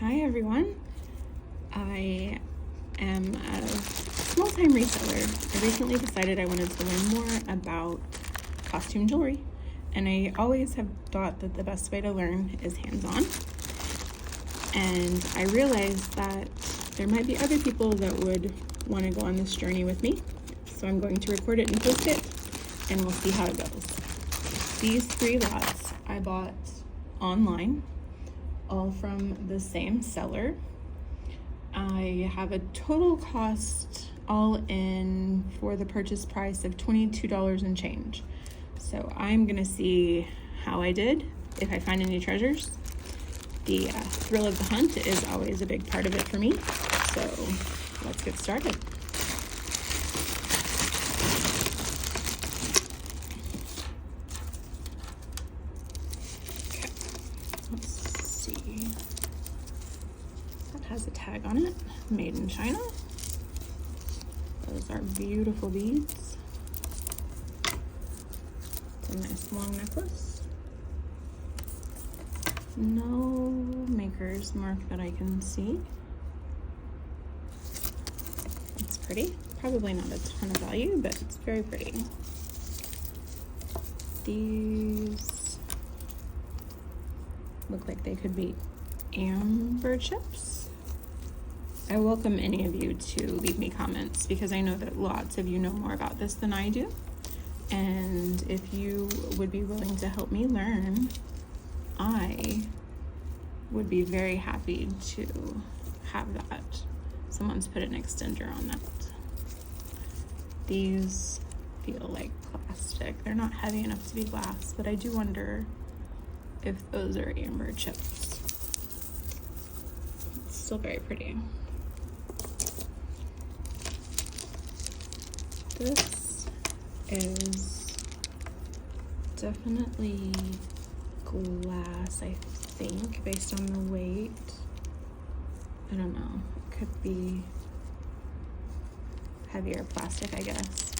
Hi everyone, I am a small-time reseller. I recently decided I wanted to learn more about costume jewelry, and I always have thought that the best way to learn is hands-on. And I realized that there might be other people that would want to go on this journey with me, so I'm going to record it and post it, and we'll see how it goes. These 3 lots I bought online, all from the same seller. I have a total cost all in for the purchase price of $22 and change. So I'm gonna see how I did, if I find any treasures. The thrill of the hunt is always a big part of it for me. So let's get started. Has a tag on it, made in China. Those are beautiful beads. It's a nice long necklace. No maker's mark that I can see. It's pretty. Probably not a ton of value, but it's very pretty. These look like they could be amber chips. I welcome any of you to leave me comments because I know that lots of you know more about this than I do. And if you would be willing to help me learn, I would be very happy to have that. Someone's put an extender on that. These feel like plastic. They're not heavy enough to be glass, but I do wonder if those are amber chips. It's still very pretty. This is definitely glass, I think, based on the weight. I don't know. It could be heavier plastic, I guess.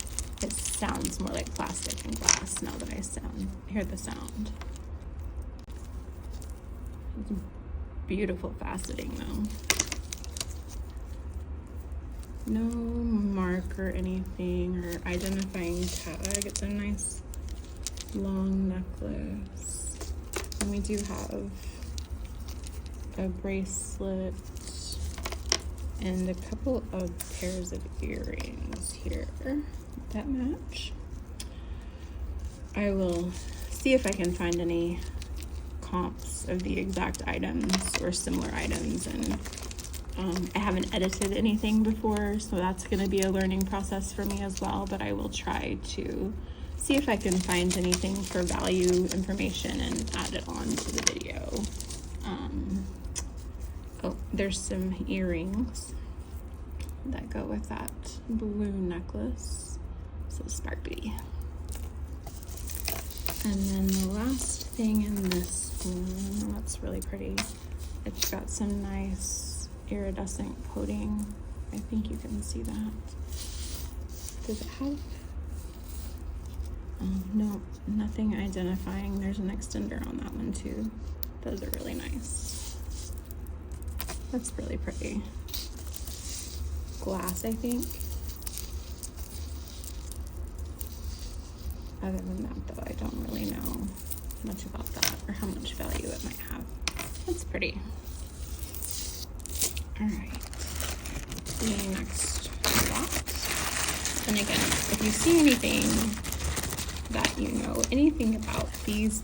It sounds more like plastic than glass now that I hear the sound. It's beautiful faceting though. No mark or anything or identifying tag. It's a nice long necklace. And we do have a bracelet and a couple of pairs of earrings here that match. I will see if I can find any comps of the exact items or similar items, and I haven't edited anything before, so that's going to be a learning process for me as well, but I will try to see if I can find anything for value information and add it on to the video. Oh, there's some earrings that go with that blue necklace, so sparkly. And then the last thing in this one, that's really pretty. It's got some nice iridescent coating. I think you can see that. Does it have? Oh, no, nothing identifying. There's an extender on that one too. Those are really nice. That's really pretty. Glass, I think. Other than that though, I don't really know much about that or how much value it might have. That's pretty. All right, the next box. And again, if you see anything that you know anything about, please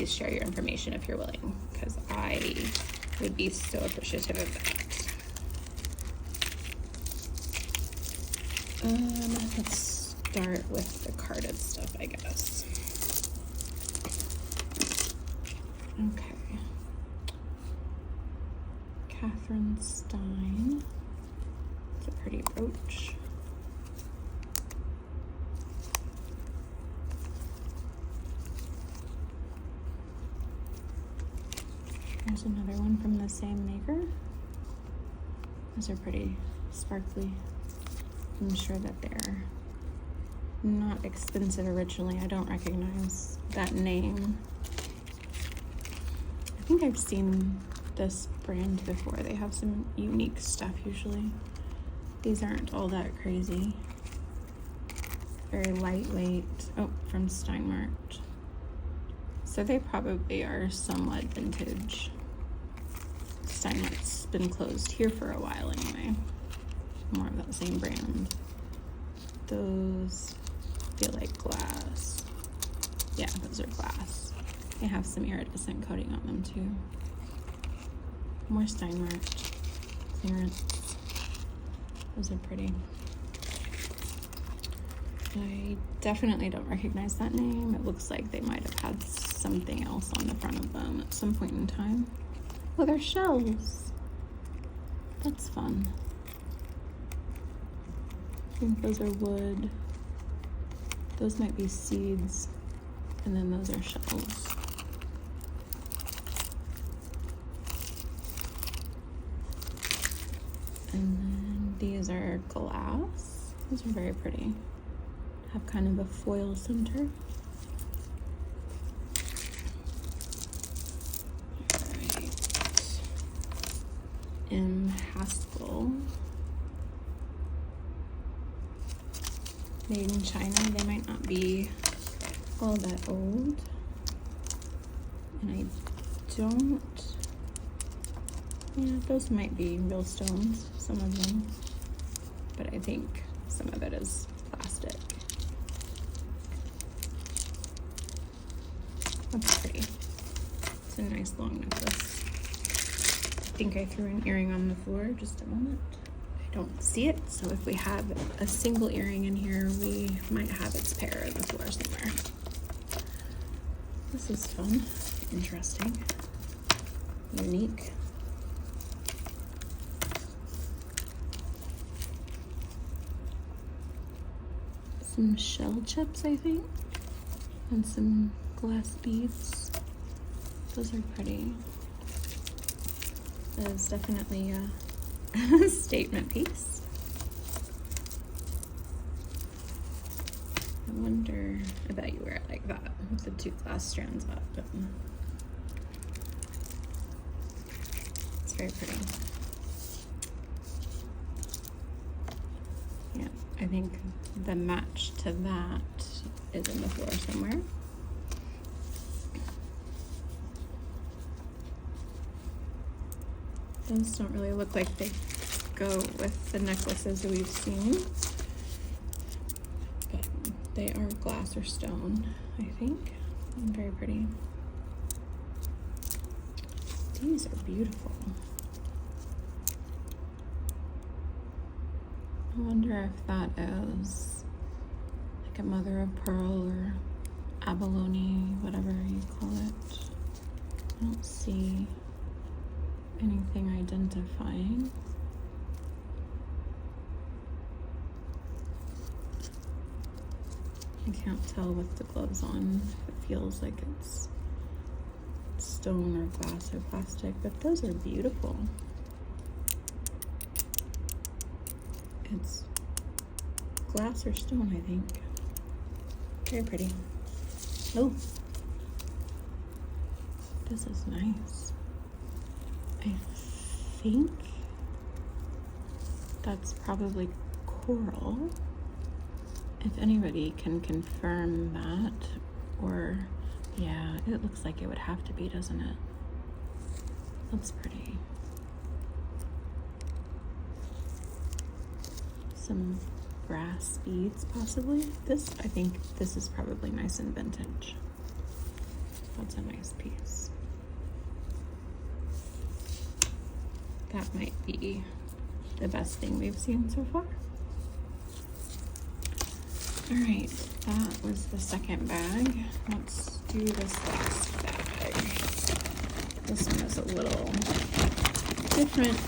share your information if you're willing, because I would be so appreciative of that. Let's start with the carded stuff, I guess. Okay. Catherine Stein. It's a pretty brooch. There's another one from the same maker. Those are pretty sparkly. I'm sure that they're not expensive originally. I don't recognize that name. I think I've seen this brand before. They have some unique stuff usually. These aren't all that crazy. Very lightweight. Oh, from Steinmart. So they probably are somewhat vintage. Steinmart's been closed here for a while anyway. More of that same brand. Those feel like glass. Yeah, those are glass. They have some iridescent coating on them too. More Steinmart. Clearance. Those are pretty. I definitely don't recognize that name. It looks like they might have had something else on the front of them at some point in time. Oh, they're shells. That's fun. I think those are wood. Those might be seeds. And then those are shells. And then these are glass. These are very pretty. Have kind of a foil center. Alright. M. Haskell. Made in China. They might not be all that old. And I don't... Yeah, those might be real stones, some of them. But I think some of it is plastic. That's pretty. It's a nice long necklace. I think I threw an earring on the floor. Just a moment. I don't see it, so if we have a single earring in here, we might have its pair on the floor somewhere. This is fun, interesting, unique. Some shell chips, I think, and some glass beads. Those are pretty. That is definitely a statement piece. I wonder, I bet you wear it like that with the two glass strands up. But it's very pretty. Yeah, I think the match to that is in the floor somewhere. Those don't really look like they go with the necklaces that we've seen, but they are glass or stone, I think. Very pretty. These are beautiful. I wonder if that is like a mother of pearl or abalone, whatever you call it. I don't see anything identifying. I can't tell with the gloves on if it feels like it's stone or glass or plastic, but those are beautiful. It's glass or stone, I think. Very pretty. Oh, this is nice. I think that's probably coral. If anybody can confirm that, or yeah, it looks like it would have to be, doesn't it? That's pretty. Some brass beads, possibly. This, I think this is probably nice and vintage. That's a nice piece. That might be the best thing we've seen so far. All right, that was the second bag. Let's do this last bag. This one is a little different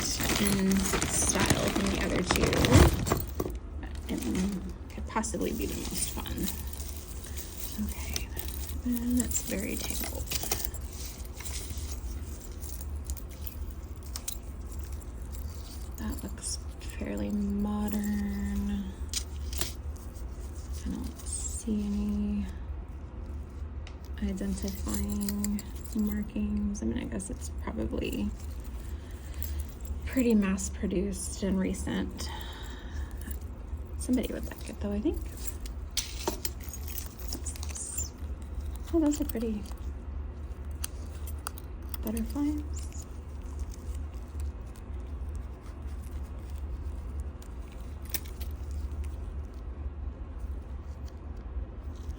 in style from the other two, and could possibly be the most fun. Okay, and it's very tangled. That looks fairly modern. I don't see any identifying markings. I mean, I guess it's probably pretty mass produced and recent. Somebody would like it though, I think. What's this? Oh, those are pretty. Butterflies.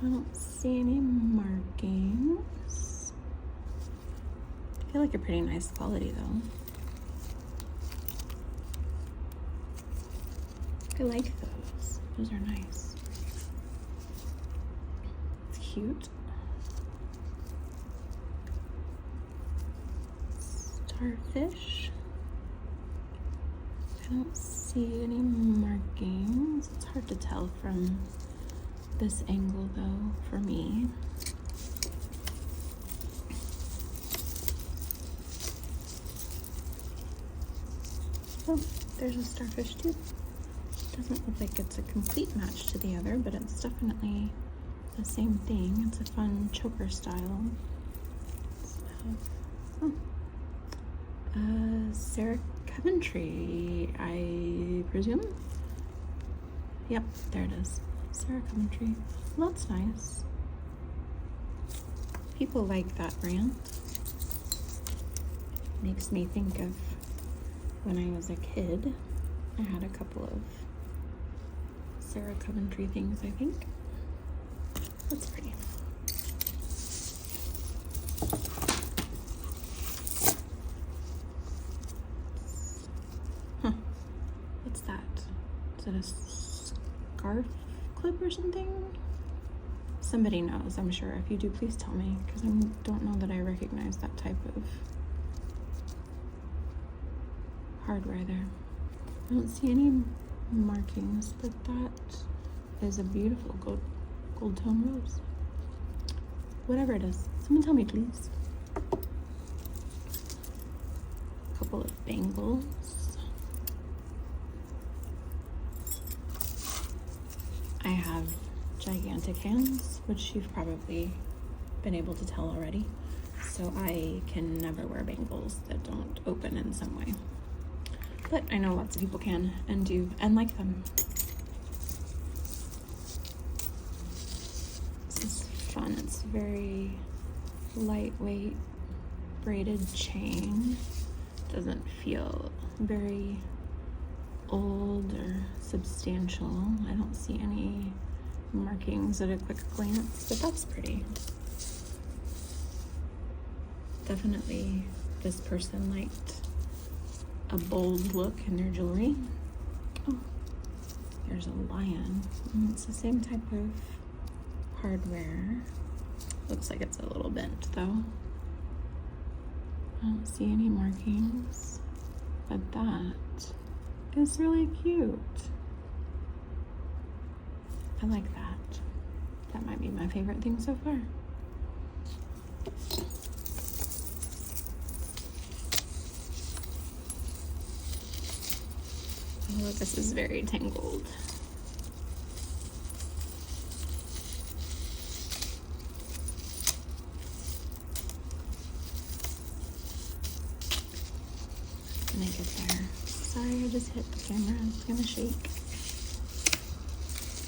I don't see any markings. I feel like a pretty nice quality though. I like those. Those are nice. It's cute. Starfish. I don't see any markings. It's hard to tell from this angle though, for me. Oh, there's a starfish too. Doesn't look like it's a complete match to the other, but it's definitely the same thing. It's a fun choker style. Sarah Coventry, I presume. Yep, there it is. Sarah Coventry. Well, that's nice. People like that brand. Makes me think of when I was a kid. I had a couple of Sarah Coventry things, I think. That's pretty. Huh. What's that? Is it a scarf clip or something? Somebody knows, I'm sure. If you do, please tell me, because I don't know that I recognize that type of hardware there. I don't see any markings, but that is a beautiful gold tone rose. Whatever it is, someone tell me, please. A couple of bangles. I have gigantic hands, which you've probably been able to tell already. So I can never wear bangles that don't open in some way. But I know lots of people can and do and like them. This is fun. It's very lightweight braided chain. Doesn't feel very old or substantial. I don't see any markings at a quick glance, but that's pretty. Definitely this person liked a bold look in their jewelry. Oh, there's a lion. It's the same type of hardware. Looks like it's a little bent though. I don't see any markings, but that is really cute. I like that. That might be my favorite thing so far. Oh, this is very tangled. When I get there. Sorry, I just hit the camera. It's gonna shake.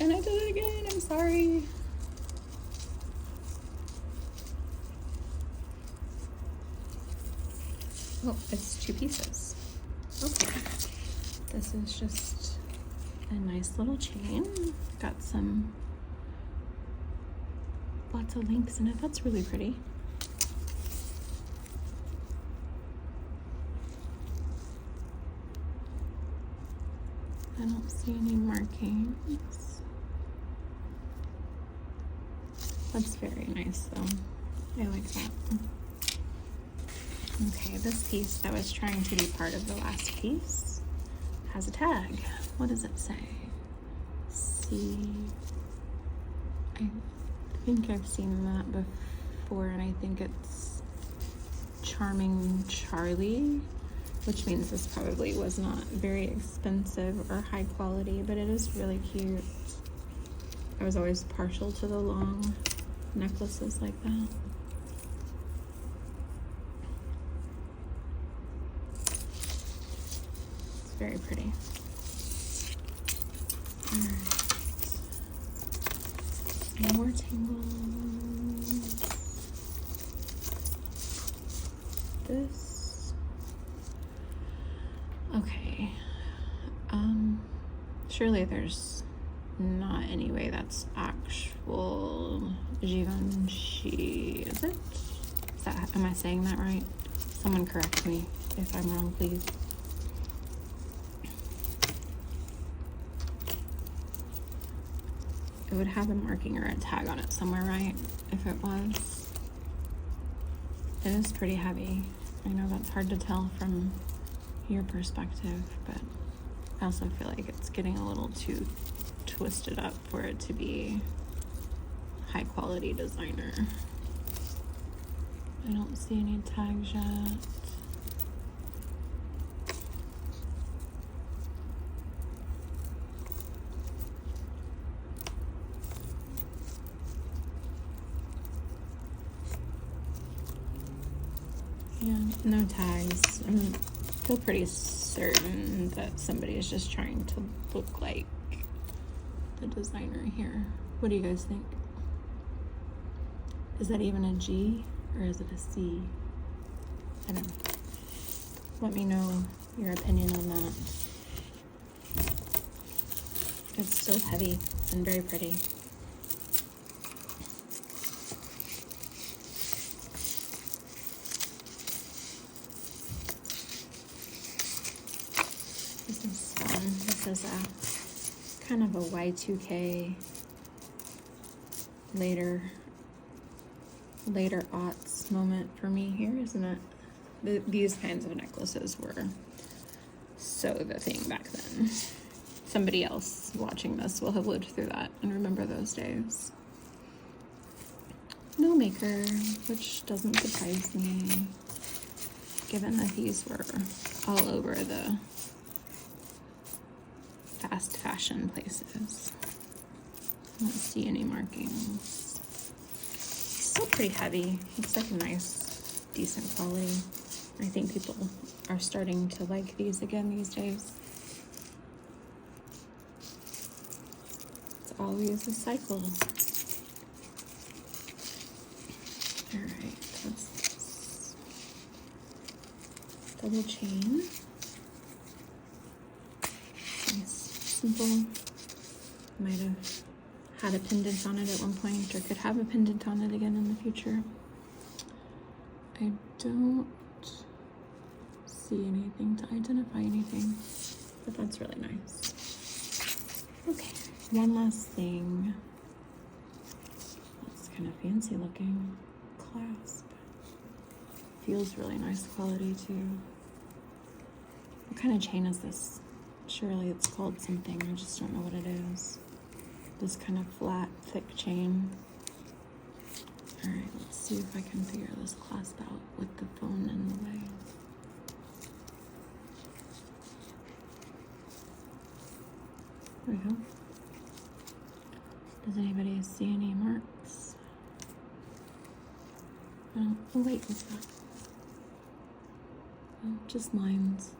And I did it again. I'm sorry. Oh, it's 2 pieces. Okay. This is just a nice little chain. Got lots of links in it. That's really pretty. I don't see any markings. That's very nice though. I like that. Okay, this piece that was trying to be part of the last piece has a tag. What does it say? I think I've seen that before, and I think it's Charming Charlie, which means this probably was not very expensive or high quality, but it is really cute. I was always partial to the long necklaces like that. very pretty. Alright. More tangles. This. Okay. Surely there's not any way that's actual Givenchy, is it? Am I saying that right? Someone correct me if I'm wrong, please. It would have a marking or a tag on it somewhere, right? If it was. It is pretty heavy. I know that's hard to tell from your perspective, but I also feel like it's getting a little too twisted up for it to be high quality designer. I don't see any tags yet. Yeah, no tags. I feel pretty certain that somebody is just trying to look like the designer here. What do you guys think? Is that even a G or is it a C? I don't know. Let me know your opinion on that. It's still heavy and very pretty. This is fun. This is a kind of a Y2K later aughts moment for me here, isn't it? These kinds of necklaces were so the thing back then. Somebody else watching this will have lived through that and remember those days. No maker, which doesn't surprise me, given that these were all over the fast fashion places. I don't see any markings. Still pretty heavy. It's like nice, decent quality. I think people are starting to like these again these days. It's always a cycle. Alright, what's this? Double chain. Nice, simple. Might have had a pendant on it at one point, or could have a pendant on it again in the future. I don't see anything to identify anything, but that's really nice. Okay, one last thing. It's kind of fancy looking. Clasp. Feels really nice quality too. What kind of chain is this? Surely it's called something, I just don't know what it is. This kind of flat, thick chain. Alright, let's see if I can figure this clasp out with the phone in the way. There we go. Does anybody see any marks? Oh wait, what's that? Oh, just lines.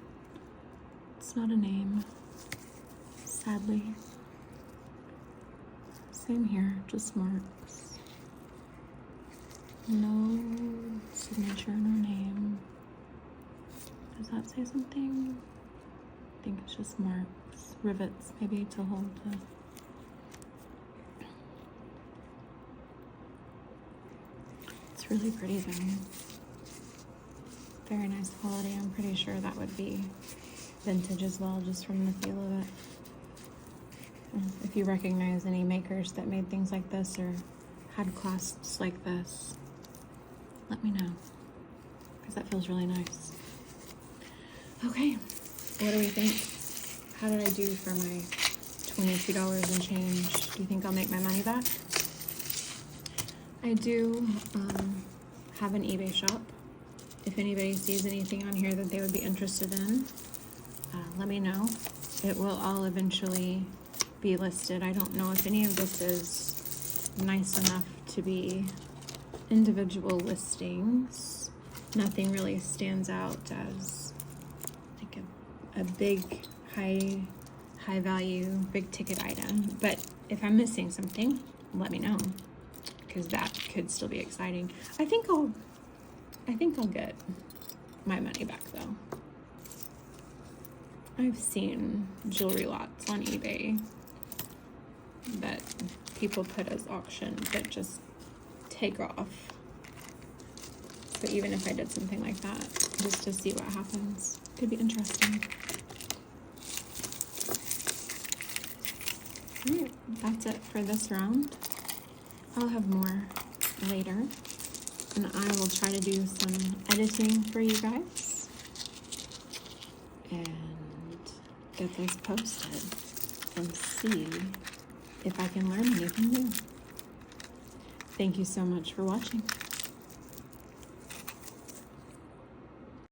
It's not a name, sadly. Same here, just marks. No signature, no name. Does that say something? I think it's just marks. Rivets, maybe, to hold the... It's really pretty though. Very nice quality. I'm pretty sure that would be vintage as well, just from the feel of it. If you recognize any makers that made things like this or had clasps like this, let me know, because that feels really nice. Okay, what do we think? How did I do for my $22 and change? Do you think I'll make my money back? I do have an eBay shop. If anybody sees anything on here that they would be interested in, let me know. It will all eventually be listed. I don't know if any of this is nice enough to be individual listings. Nothing really stands out as like a a big, high value, big ticket item. But if I'm missing something, let me know, because that could still be exciting. I think I'll get my money back though. I've seen jewelry lots on eBay that people put as auction that just take off. So even if I did something like that, just to see what happens, could be interesting. Alright, that's it for this round. I'll have more later, and I will try to do some editing for you guys and get this posted and see if I can learn anything new. Thank you so much for watching.